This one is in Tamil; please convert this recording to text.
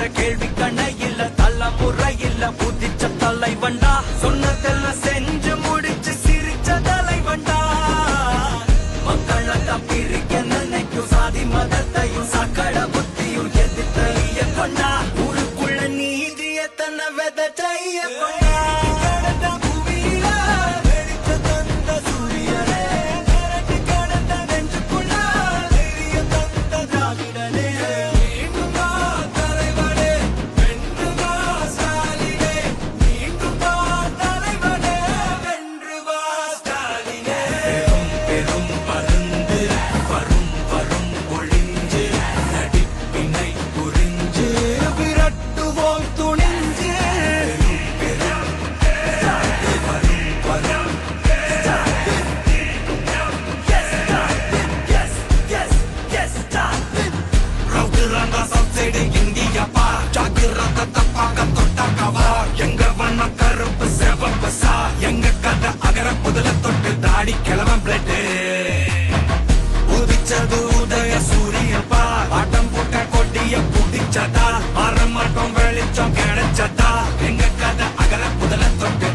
கேள்வி கண்ணை இல்ல தலைமுறை இல்ல புதிச்ச தலைவண்டா சொன்னதெல்லாம் செஞ்சு முடிச்சு சிரிச்ச தலைவண்டா மக்களத்தான் பிரிக்க நினைக்கும் சாதி மதத்தையும் சக்கட புத்தியும் எதிர்த்தைய கொண்டா ஊருக்குள்ள நீதிய தன்னை விதைச்சைய கொண்டா கிழவன் பிளட் உதிச்சது உதய சூரியப்பா ஆட்டம் போட்ட கொட்டிய புடிச்சதா மாற மாட்டோம் வெளிச்சம் கிடைச்சதா எங்க கதை அகர முதல தொட்டு